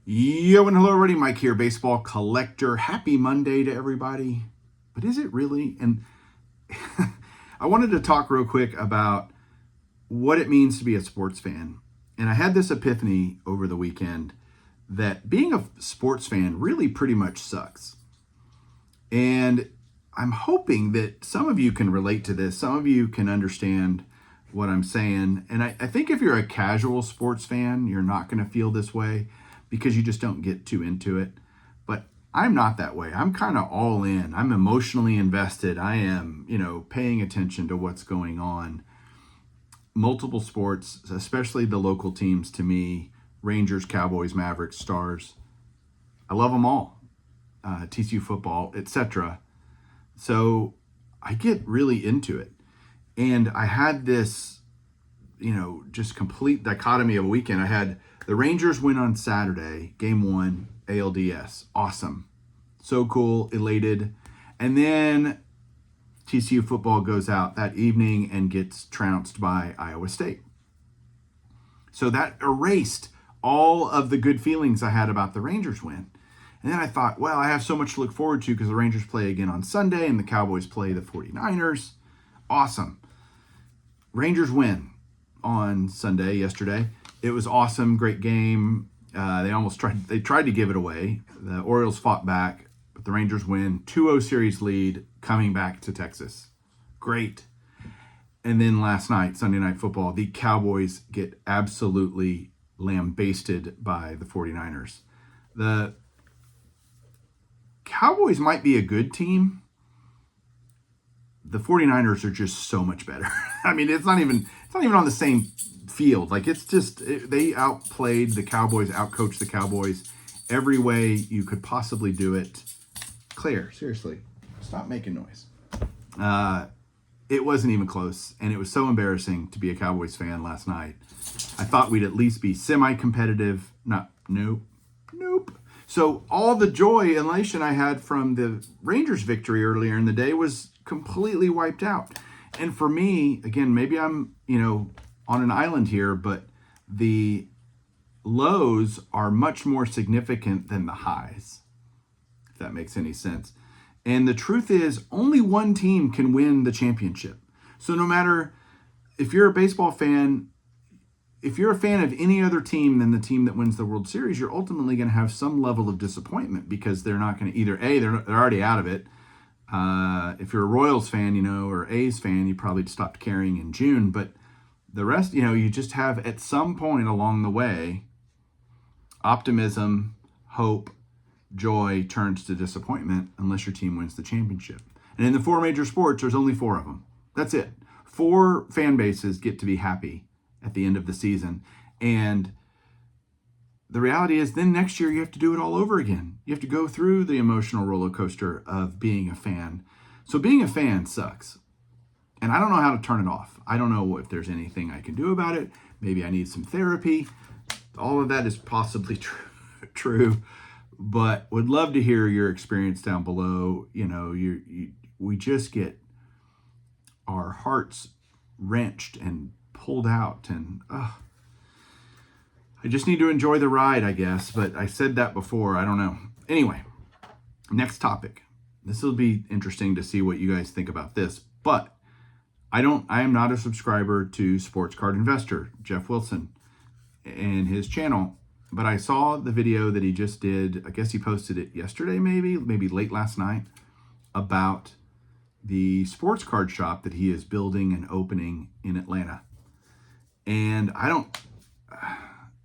Yo, and hello everybody, Mike here, baseball collector. Happy Monday to everybody. But is it really? And I wanted to talk real quick about what it means to be a sports fan. And I had this epiphany over the weekend that being a sports fan really pretty much sucks. And I'm hoping that some of you can relate to this. Some of you can understand what I'm saying. And I think if you're a casual sports fan, you're not going to feel this way because you just don't get too into it. But I'm not that way. I'm kind of all in. I'm emotionally invested. I am, paying attention to what's going on. Multiple sports, especially the local teams to me, Rangers, Cowboys, Mavericks, Stars. I love them all. TCU football, etc. So I get really into it. And I had this, just complete dichotomy of a weekend. I had the Rangers win on Saturday, game 1, ALDS. Awesome. So cool, elated. And then TCU football goes out that evening and gets trounced by Iowa State. So that erased all of the good feelings I had about the Rangers win. And then I thought, well, I have so much to look forward to because the Rangers play again on Sunday and the Cowboys play the 49ers. Awesome. Rangers win on Sunday, yesterday. It was awesome, great game. They tried to give it away. The Orioles fought back, but the Rangers win. 2-0 series lead coming back to Texas. Great. And then last night, Sunday Night Football, the Cowboys get absolutely lambasted by the 49ers. The Cowboys might be a good team. The 49ers are just so much better. I mean, it's not even on the same field. Like, they outplayed the Cowboys, outcoached the Cowboys every way you could possibly do it. Claire, seriously, stop making noise. It wasn't even close, and it was so embarrassing to be a Cowboys fan last night. I thought we'd at least be semi-competitive. Nope. So all the joy and elation I had from the Rangers victory earlier in the day was completely wiped out. And for me, again, maybe I'm, on an island here, but the lows are much more significant than the highs, if that makes any sense. And the truth is, only one team can win the championship. So no matter if you're a baseball fan, if you're a fan of any other team than the team that wins the World Series, you're ultimately going to have some level of disappointment because they're not going to they're already out of it. If you're a Royals fan, or A's fan, you probably stopped caring in June. But the rest, you just have at some point along the way, optimism, hope, joy turns to disappointment unless your team wins the championship. And in the 4 major sports, there's only 4 of them. That's it. 4 fan bases get to be happy at the end of the season. And the reality is then next year you have to do it all over again. You have to go through the emotional roller coaster of being a fan. So being a fan sucks. And I don't know how to turn it off. I don't know if there's anything I can do about it. Maybe I need some therapy. All of that is possibly true. But would love to hear your experience down below. We just get our hearts wrenched and pulled out, and I just need to enjoy the ride, I guess. But I said that before. I don't know. Anyway, next topic. This will be interesting to see what you guys think about this. But I am not a subscriber to Sports Card Investor, Jeff Wilson, and his channel. But I saw the video that he just did. I guess he posted it yesterday, maybe late last night, about the sports card shop that he is building and opening in Atlanta. And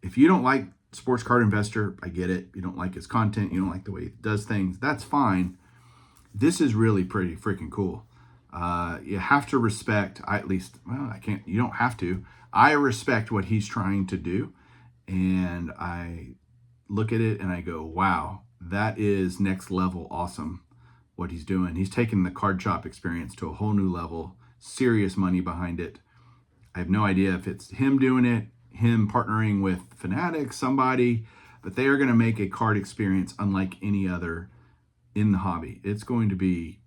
if you don't like Sports Card Investor, I get it. You don't like his content. You don't like the way he does things. That's fine. This is really pretty freaking cool. You have to respect, you don't have to. I respect what he's trying to do. And I look at it and I go, wow, that is next level awesome what he's doing. He's taking the card shop experience to a whole new level, serious money behind it. I have no idea if it's him doing it, him partnering with Fanatics, somebody, but they are going to make a card experience unlike any other in the hobby. It's going to be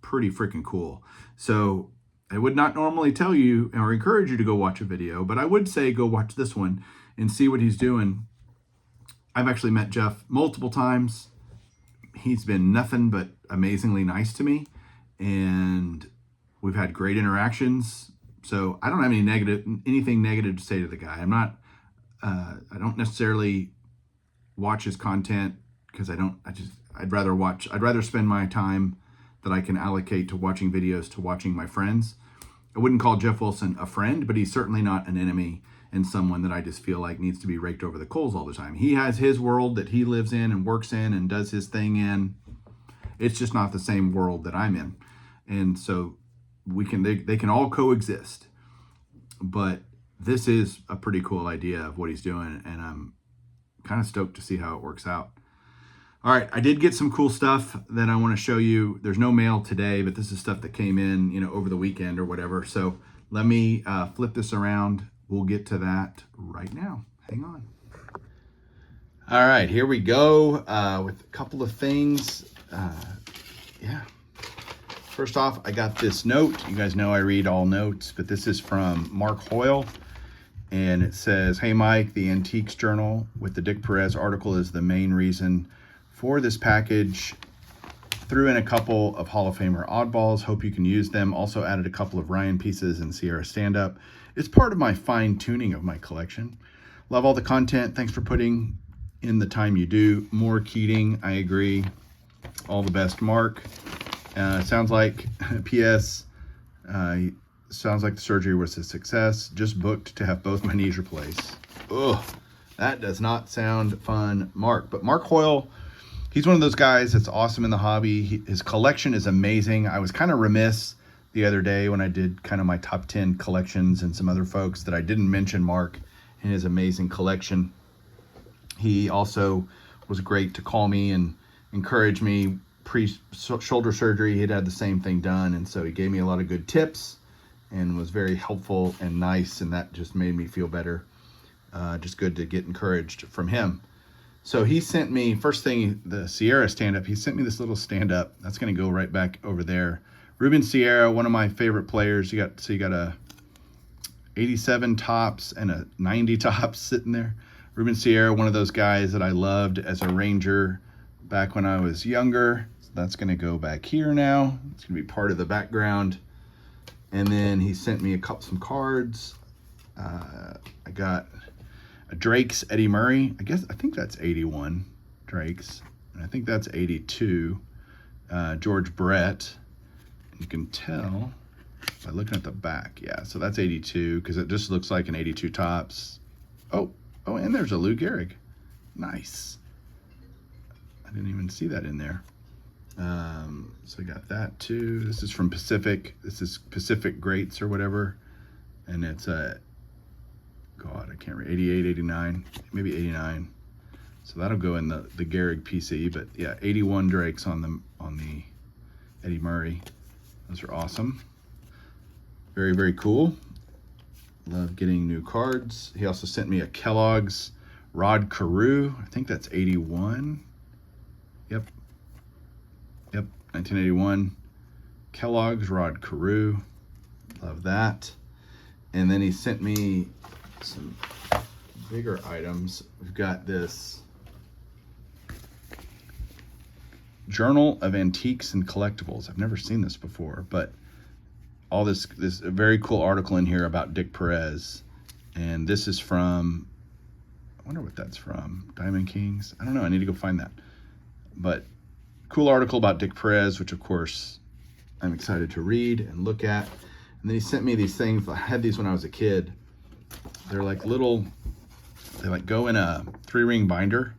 pretty freaking cool. So I would not normally tell you or encourage you to go watch a video, but I would say go watch this one and see what he's doing. I've actually met Jeff multiple times. He's been nothing but amazingly nice to me, and we've had great interactions. So I don't have anything negative to say to the guy. I don't necessarily watch his content because I'd rather spend my time that I can allocate to watching videos to watching my friends. I wouldn't call Jeff Wilson a friend, but he's certainly not an enemy and someone that I just feel like needs to be raked over the coals all the time. He has his world that he lives in and works in and does his thing in. It's just not the same world that I'm in. And so they can all coexist. But this is a pretty cool idea of what he's doing, and I'm kind of stoked to see how it works out. All right, I did get some cool stuff that I want to show you. There's no mail today, but this is stuff that came in, over the weekend or whatever. So let me flip this around. We'll get to that right now. Hang on. All right, here we go with a couple of things. First off, I got this note. You guys know I read all notes, but this is from Mark Hoyle. And it says, "Hey, Mike, the Antiques Journal with the Dick Perez article is the main reason for this package. Threw in a couple of Hall of Famer oddballs. Hope you can use them. Also added a couple of Ryan pieces and Sierra stand-up. It's part of my fine-tuning of my collection. Love all the content. Thanks for putting in the time you do. More Keating. I agree. All the best, Mark. Sounds like, P.S., sounds like the surgery was a success. Just booked to have both my knees replaced." Ugh, that does not sound fun, Mark. But Mark Hoyle, he's one of those guys that's awesome in the hobby. His collection is amazing. I was kind of remiss the other day when I did kind of my top 10 collections and some other folks that I didn't mention Mark and his amazing collection. He also was great to call me and encourage me pre-shoulder surgery. He'd had the same thing done, and so he gave me a lot of good tips and was very helpful and nice, and that just made me feel better. Just good to get encouraged from him. So he sent me, first thing, the Sierra stand-up. He sent me this little stand-up. That's going to go right back over there. Ruben Sierra, one of my favorite players. You got a 87 tops and a 90 tops sitting there. Ruben Sierra, one of those guys that I loved as a Ranger back when I was younger. So that's going to go back here now. It's going to be part of the background. And then he sent me some cards. I got a Drake's Eddie Murray. I think that's 81 Drake's. And I think that's 82 George Brett. You can tell by looking at the back. Yeah, so that's 82 because it just looks like an 82 tops. Oh, and there's a Lou Gehrig. Nice. I didn't even see that in there. So I got that too. This is from Pacific. This is Pacific Greats or whatever. And it's God, I can't read, 88, 89, maybe 89. So that'll go in the Gehrig PC, but yeah, 81 Drakes on the Eddie Murray. Those are awesome. Very, very cool. Love getting new cards. He also sent me a Kellogg's Rod Carew. I think that's 81. Yep, 1981. Kellogg's Rod Carew. Love that. And then he sent me some bigger items. We've got this Journal of Antiques and Collectibles. I've never seen this before, but all this a very cool article in here about Dick Perez. And this is from, I wonder what that's from. Diamond Kings? I don't know. I need to go find that. But cool article about Dick Perez, which of course I'm excited to read and look at. And then he sent me these things. I had these when I was a kid. They're like little, they like go in a 3-ring binder,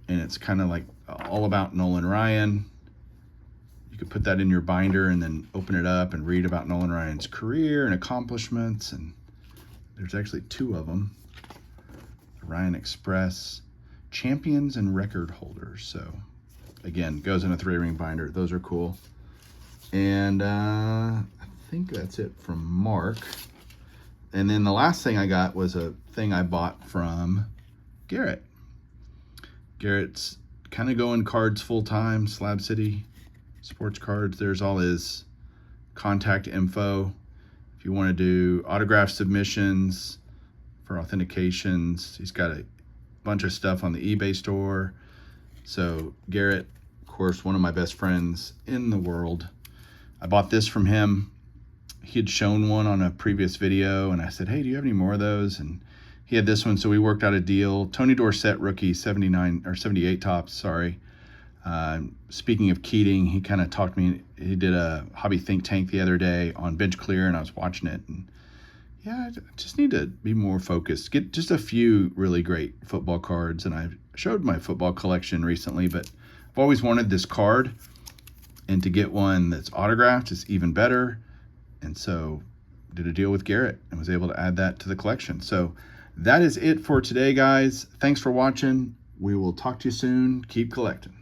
and it's kind of like all about Nolan Ryan. You could put that in your binder and then open it up and read about Nolan Ryan's career and accomplishments. And there's actually 2 of them. The Ryan Express Champions and Record Holders. So again, goes in a 3-ring binder. Those are cool. And I think that's it from Mark. And then the last thing I got was a thing I bought from Garrett. Garrett's kind of going cards full time, Slab City Sports Cards. There's all his contact info. If you want to do autograph submissions for authentications, he's got a bunch of stuff on the eBay store. So Garrett, of course, one of my best friends in the world. I bought this from him. He had shown one on a previous video, and I said, hey, do you have any more of those? And he had this one, so we worked out a deal. Tony Dorsett rookie, 79 or 78 tops, sorry. Speaking of Keating, he kind of talked me, he did a hobby think tank the other day on Bench Clear, and I was watching it, and yeah, I just need to be more focused. Get just a few really great football cards, and I showed my football collection recently, but I've always wanted this card, and to get one that's autographed is even better. And so did a deal with Garrett and was able to add that to the collection. So that is it for today, guys. Thanks for watching. We will talk to you soon. Keep collecting.